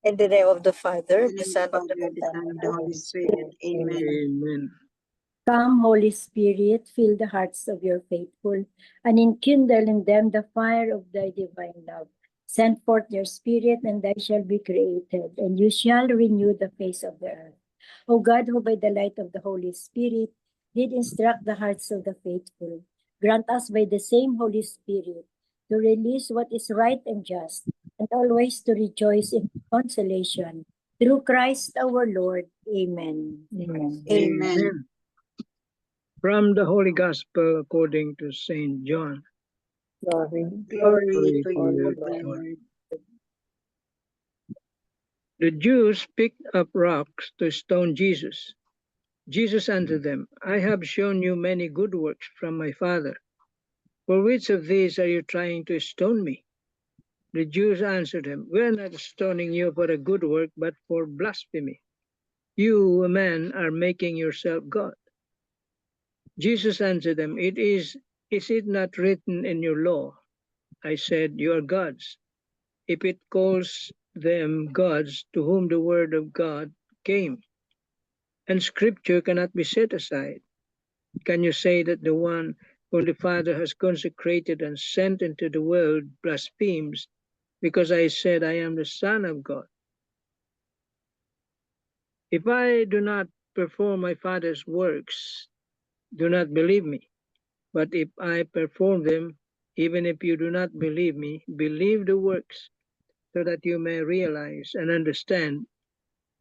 In the name of the Father, In the the name Son, of of the the Father, the Son, and the Holy Spirit. Amen. Amen. Come, Holy Spirit, fill the hearts of your faithful, and enkindle in them the fire of thy divine love. Send forth your Spirit, and they shall be created, and you shall renew the face of the earth. O God, who by the light of the Holy Spirit did instruct the hearts of the faithful, grant us by the same Holy Spirit to release what is right and just, and always to rejoice in consolation. Through Christ our Lord. Amen. Amen. Amen. From the Holy Gospel according to Saint John. Glory. Glory to Glory you, to O you, Lord. The Jews picked up rocks to stone Jesus. Jesus answered them, I have shown you many good works from my Father. For which of these are you trying to stone me? The Jews answered him, We are not stoning you for a good work, but for blasphemy. You, a man, are making yourself God. Jesus answered them, Is it not written in your law? I said, You are gods. If it calls them gods to whom the word of God came, and scripture cannot be set aside, can you say that the one whom the Father has consecrated and sent into the world blasphemes because I said I am the Son of God? If I do not perform my Father's works, do not believe me. But if I perform them, even if you do not believe me, believe the works, so that you may realize and understand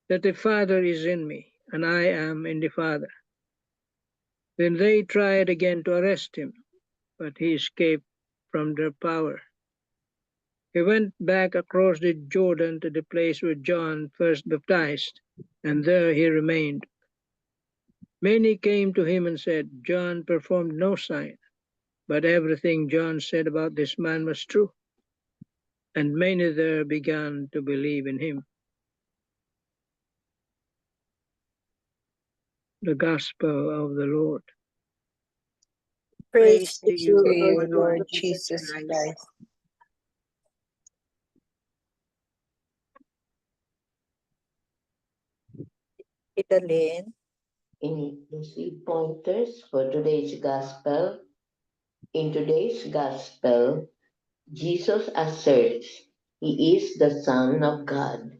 that the Father is in me, and I am in the Father. Then they tried again to arrest him, but he escaped from their power. He went back across the Jordan to the place where John first baptized, and there he remained. Many came to him and said, John performed no sign, but everything John said about this man was true. And many there began to believe in him. The Gospel of the Lord. Praise to you, you, O Lord Jesus Christ. Italene. Inclusive pointers for today's Gospel. In today's Gospel, Jesus asserts he is the Son of God,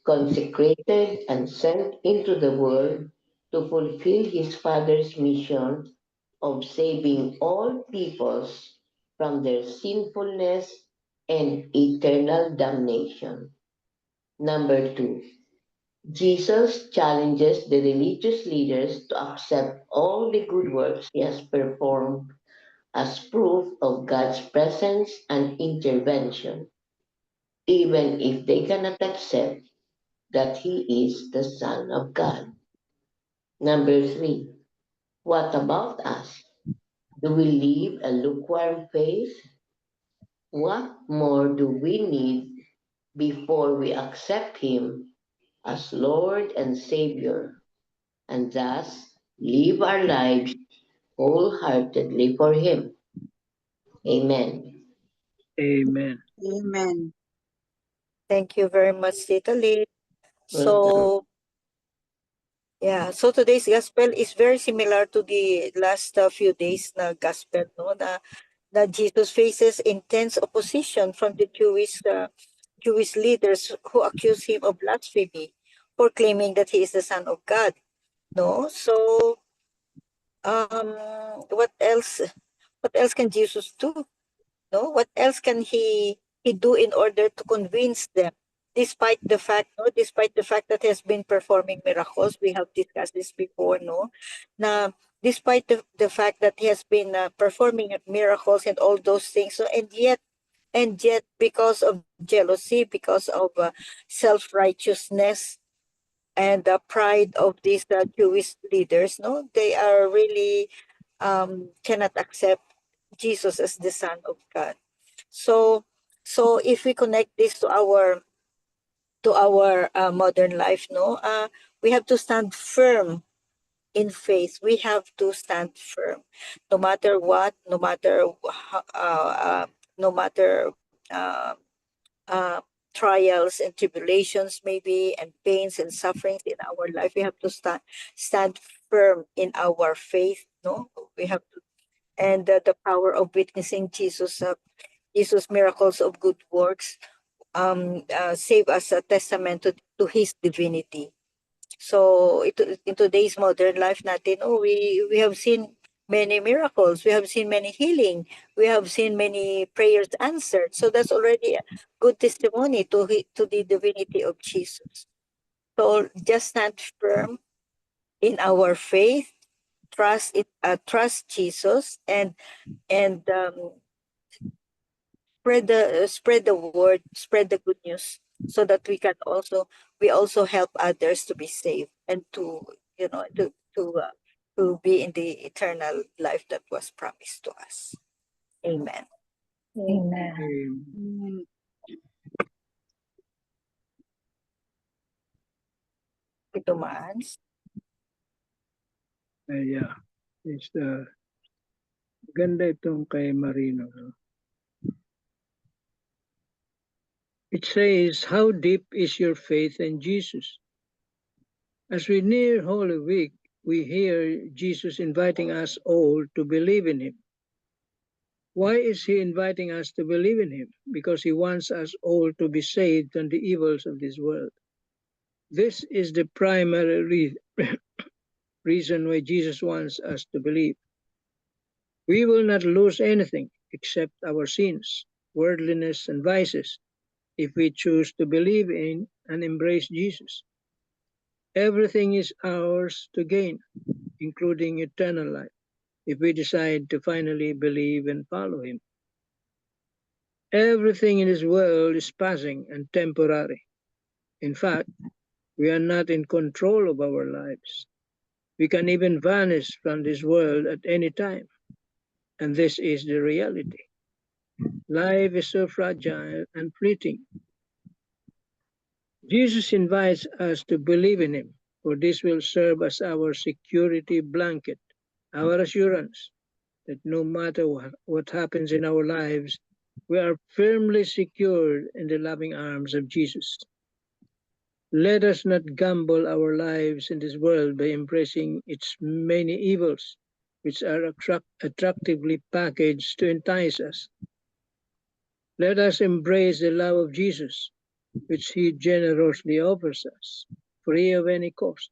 consecrated and sent into the world to fulfill his Father's mission of saving all peoples from their sinfulness and eternal damnation. Number 2, Jesus challenges the religious leaders to accept all the good works he has performed as proof of God's presence and intervention, even if they cannot accept that he is the Son of God. Number 3, what about us? Do we live a lukewarm faith? What more do we need before we accept him as Lord and Savior, and thus live our lives wholeheartedly for him? Amen. Amen. Amen. Thank you very much, Tita Lee. Welcome. So, yeah, so today's gospel is very similar to the last few days na gospel, no? Na Jesus faces intense opposition from the Jewish leaders who accuse him of blasphemy for claiming that he is the Son of God, no? So, what else? What else can Jesus do? No, what else can he do in order to convince them? Despite the fact, no, despite the fact that he has been performing miracles, we have discussed this before, no, na despite the fact that he has been performing miracles and all those things, so and yet because of jealousy, because of self-righteousness and the pride of these Jewish leaders, no, they are really cannot accept Jesus as the Son of God. So, so if we connect this to our modern life, no, we have to stand firm in faith. We have to stand firm, no matter what, no matter uh, no matter uh, uh, trials and tribulations maybe, and pains and sufferings in our life, we have to stand firm in our faith. No, we have to, and the power of witnessing Jesus' miracles of good works save us a testament to his divinity. So in today's modern life natin, we have seen many miracles, we have seen many healing, we have seen many prayers answered. So that's already a good testimony to the divinity of Jesus. So just stand firm in our faith, trust Jesus, and spread the word, spread the good news, so that we also help others to be saved, and to to be in the eternal life that was promised to us. Amen. Amen. Amen. Ito Mans. Yeah. It's ganda itong kay Marino. No? It says, how deep is your faith in Jesus? As we near Holy Week, we hear Jesus inviting us all to believe in him. Why is he inviting us to believe in him? Because he wants us all to be saved from the evils of this world. This is the primary reason why Jesus wants us to believe. We will not lose anything except our sins, worldliness, and vices if we choose to believe in and embrace Jesus. Everything is ours to gain, including eternal life, if we decide to finally believe and follow him. Everything in this world is passing and temporary. In fact, we are not in control of our lives. We can even vanish from this world at any time. And this is the reality. Life is so fragile and fleeting. Jesus invites us to believe in him, for this will serve as our security blanket, our assurance that no matter what happens in our lives, we are firmly secured in the loving arms of Jesus. Let us not gamble our lives in this world by embracing its many evils, which are attractively packaged to entice us. Let us embrace the love of Jesus, which he generously offers us, free of any cost.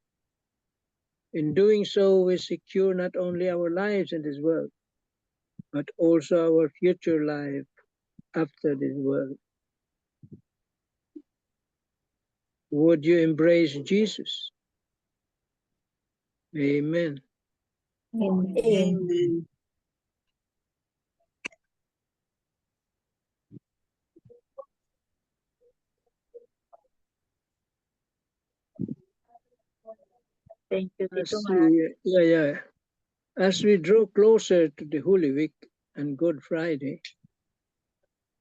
In doing so, we secure not only our lives in this world, but also our future life after this world. Would you embrace Jesus? Amen. Amen. Amen. Thank you, Tito As Mans. As we draw closer to the Holy Week and Good Friday,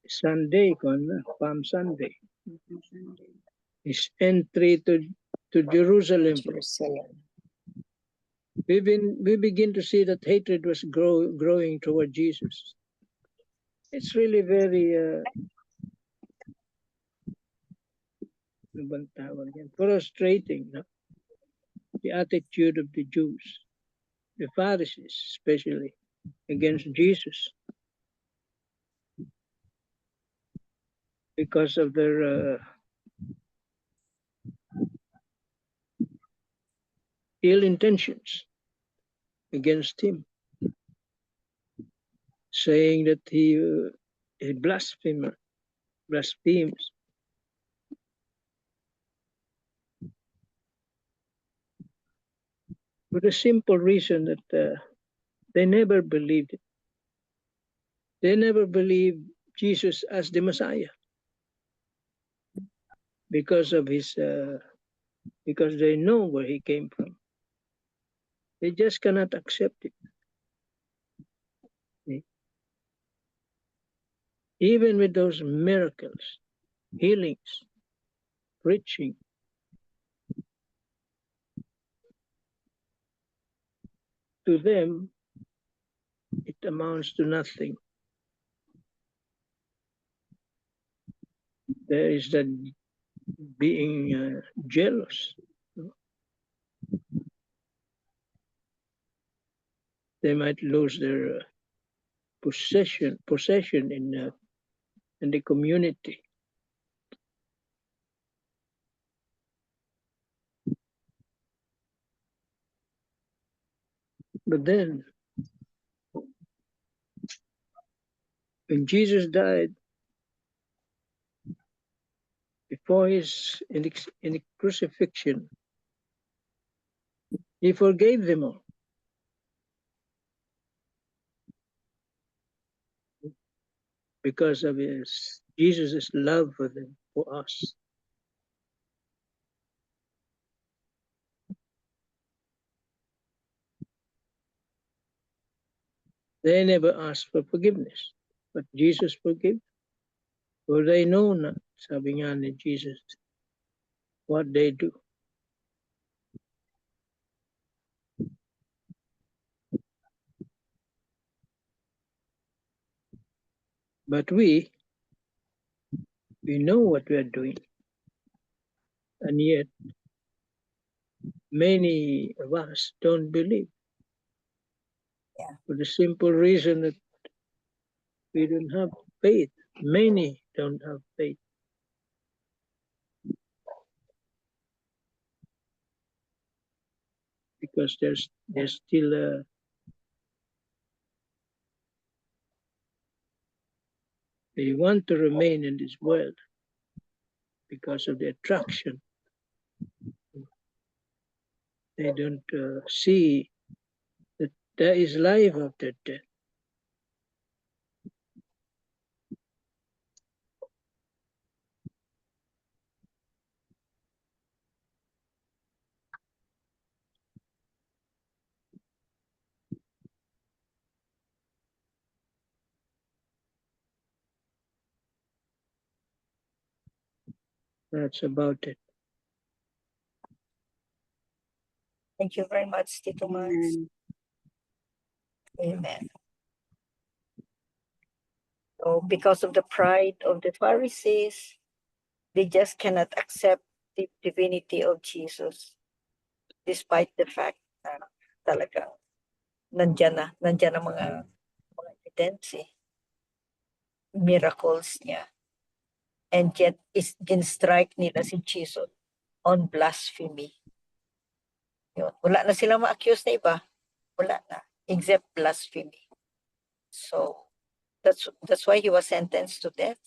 Sunday, Palm Sunday, his entry to Jerusalem. We begin to see that hatred was growing toward Jesus. It's really very frustrating, no? The attitude of the Jews, the Pharisees especially, against Jesus, because of their ill intentions against him, saying that he blasphemes for the simple reason that they never believed it. They never believed Jesus as the Messiah because of because they know where he came from. They just cannot accept it. Even with those miracles, healings, preaching, to them, it amounts to nothing. there is that being jealous. They might lose their possession in the community. But then, when Jesus died, before his in the crucifixion, he forgave them all. Because of Jesus' love for them, for us. They never asked for forgiveness, but Jesus forgave. For they know not, sabi nga ni Jesus, what they do. But we know what we are doing. And yet, many of us don't believe. Yeah. For the simple reason that we don't have faith. Many don't have faith. Because there's still they want to remain in this world because of the attraction. They don't see that there is life after death. That's about it. Thank you very much, Tito Max. Amen. Amen. So because of the pride of the Pharisees, they just cannot accept the divinity of Jesus, despite the fact na talaga nandyan ang mga evidence, miracles niya. And yet, strike nila si Jesus on blasphemy. Yun. Wala na silang ma-accuse na iba. Wala na. Except blasphemy. So, that's why he was sentenced to death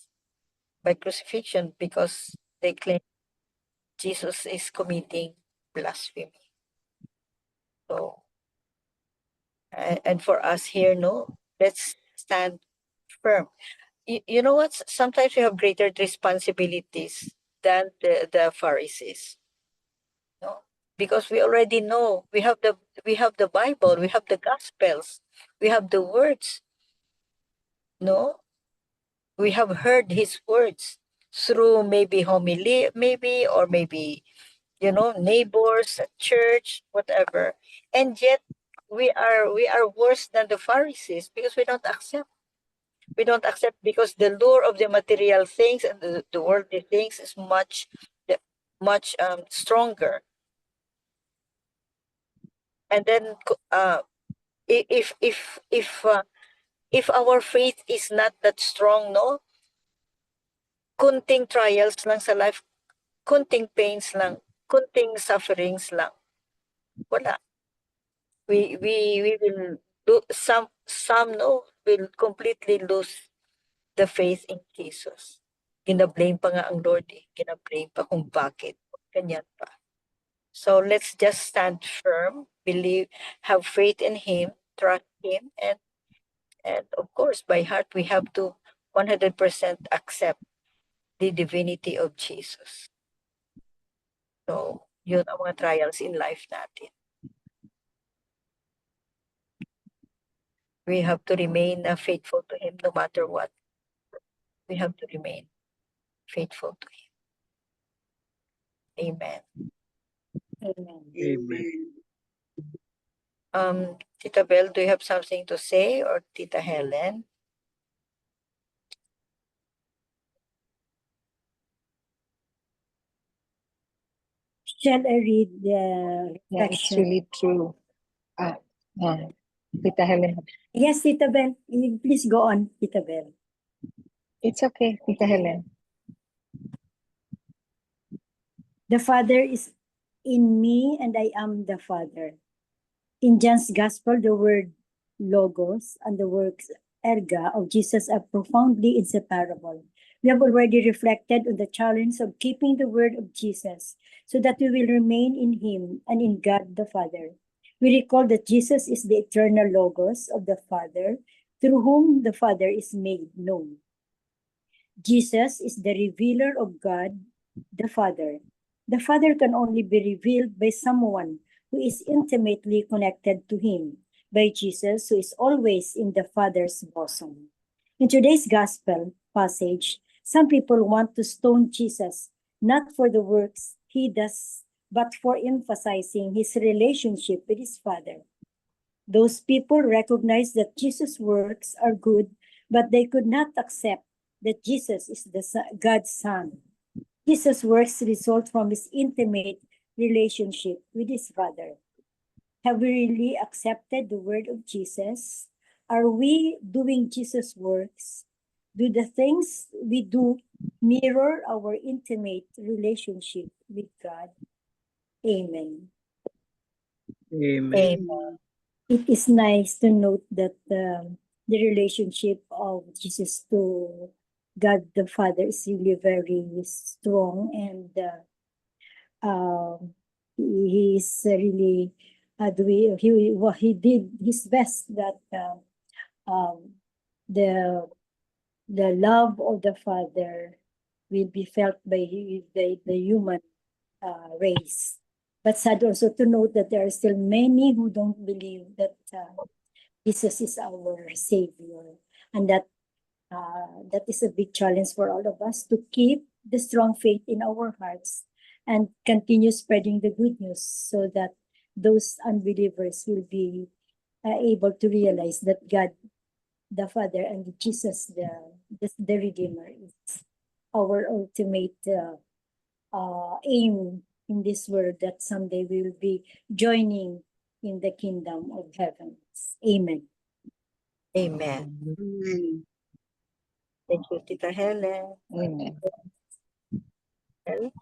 by crucifixion, because they claim Jesus is committing blasphemy. So, and for us here, no, let's stand firm. You know what? Sometimes we have greater responsibilities than the Pharisees. No? Because we already know we have the Bible, we have the Gospels, we have the words. No, we have heard His words through maybe homily, maybe, or maybe neighbors at church, whatever. And yet we are worse than the Pharisees because we don't accept. We don't accept because the lure of the material things and the worldly things is much stronger. And then if our faith is not that strong, no, kunting trials lang sa life, kunting pains lang, kunting sufferings lang, wala. We will do some no will completely lose the faith in Jesus. Gina-blame pa nga ang Lord Gina-blame pa kung bakit. Ganyan pa. So let's just stand firm, believe, have faith in Him, trust Him, and of course, by heart, we have to 100% accept the divinity of Jesus. So, yun ang mga trials in life natin. We have to remain faithful to Him no matter what. We have to remain faithful to Him. Amen. Amen. Tita Belle, do you have something to say, or Tita Helen? Shall I read the Yeah, it's reflection? really true. Tita Helen, Yes, Tita Bel. Please go on, Tita Bel. it's okay, Tita Helen. The Father is in me, and I am the Father. In John's Gospel, the word logos and the works erga of Jesus are profoundly inseparable. We have already reflected on the challenge of keeping the word of Jesus so that we will remain in him and in God the Father. We recall that Jesus is the eternal logos of the Father, through whom the Father is made known. Jesus is the revealer of God the Father. The Father can only be revealed by someone who is intimately connected to him, by Jesus, who is always in the Father's bosom. In today's gospel passage, some people want to stone Jesus, not for the works he does, but for emphasizing his relationship with his Father. Those people recognize that Jesus' works are good, but they could not accept that Jesus is God's Son. Jesus' works result from his intimate relationship with his Father. Have we really accepted the word of Jesus? Are we doing Jesus' works? Do the things we do mirror our intimate relationship with God? Amen. Amen. It is nice to note that the relationship of Jesus to God the Father is really very strong, and he is really he did his best that the the love of the Father will be felt by the human race. But sad also to note that there are still many who don't believe that Jesus is our Savior, and that is a big challenge for all of us to keep the strong faith in our hearts and continue spreading the good news so that those unbelievers will be able to realize that God the Father and Jesus the Redeemer is our ultimate aim in this world, that someday we will be joining in the kingdom of heaven. Amen. Amen. Amen. Thank you, Tita Helen. Amen. Well,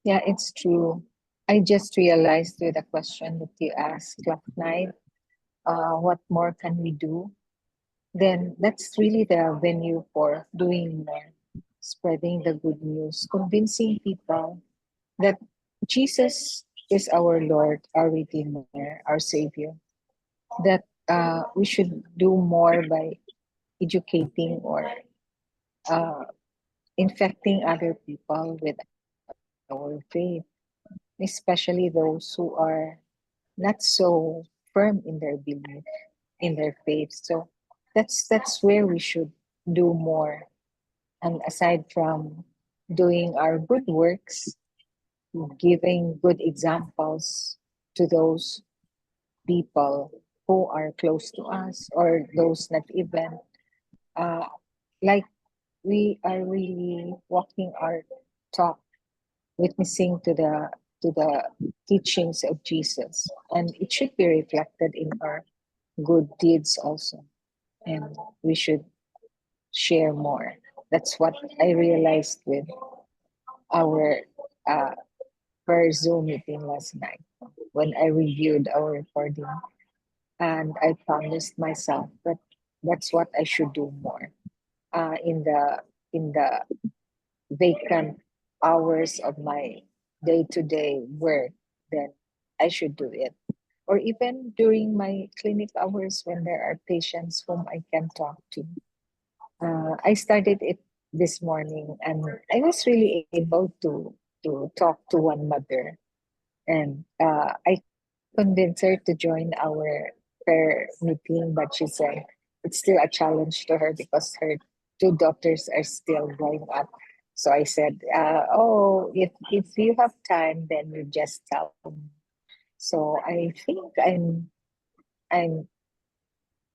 Yeah, it's true. I just realized with the question that you asked last night, what more can we do? Then that's really the venue for doing more, spreading the good news, convincing people that Jesus is our Lord, our Redeemer, our Savior, that we should do more by educating or uh, infecting other people with our faith, especially those who are not so firm in their belief, in their faith. So that's where we should do more. And aside from doing our good works, giving good examples to those people who are close to us or those not even, uh, like we are really walking our talk, witnessing to the teachings of Jesus, and it should be reflected in our good deeds also, and we should share more. That's what I realized with our uh, per Zoom meeting last night when I reviewed our recording, and I promised myself that that's what I should do more in the vacant hours of my day-to-day work. Then I should do it, or even during my clinic hours when there are patients whom I can talk to. I started it this morning, and I was really able to talk to one mother, and I convinced her to join our prayer meeting, but she said it's still a challenge to her because her two daughters are still growing up. So I said, "Oh, if you have time, then you just tell me." So I think I'm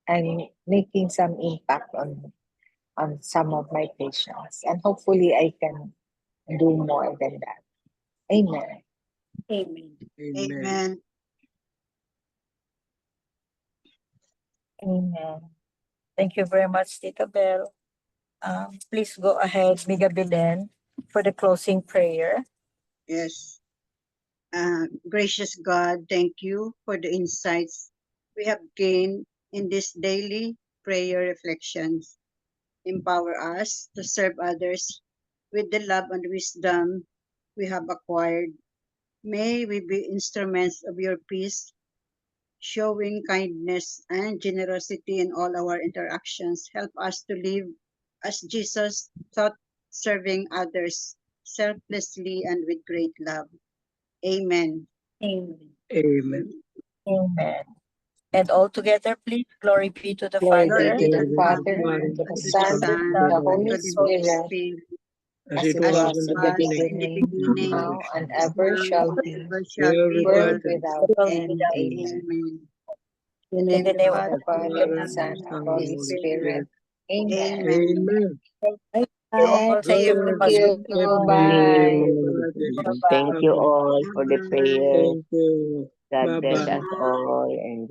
I'm making some impact on some of my patients, and hopefully I can do more than that. Amen. Amen. Amen. Amen. Amen. Thank you very much, Tita Bell. Please go ahead, Miga Belen, for the closing prayer. Yes. Gracious God, thank you for the insights we have gained in these daily prayer reflections. Empower us to serve others with the love and wisdom we have acquired. May we be instruments of your peace, showing kindness and generosity in all our interactions. Help us to live as Jesus taught, serving others selflessly and with great love. Amen. Amen. Amen. Amen. And all together, please, glory be to the Glory Father, be to the the Father, Father, to the and to the Son, Son, and the and Holy to the Holy Spirit, Spirit, As as it it as was it was in in the the was beginning, in the beginning, beginning, now and is ever now, shall and be, ever shall world be, without world world end. without without end. end. Amen. Amen. In the in name the of the name of God the the Father, Father, Father, the Son, and and Son, the the and Holy Holy Spirit. Spirit. Spirit. Amen. Amen. Amen. Thank you Bye. all. Thank you very God Thank much. you. bless Bye. everybody. Bye-bye. Thank you all for the Bye. prayer. Thank you. God bless Bye-bye. us all and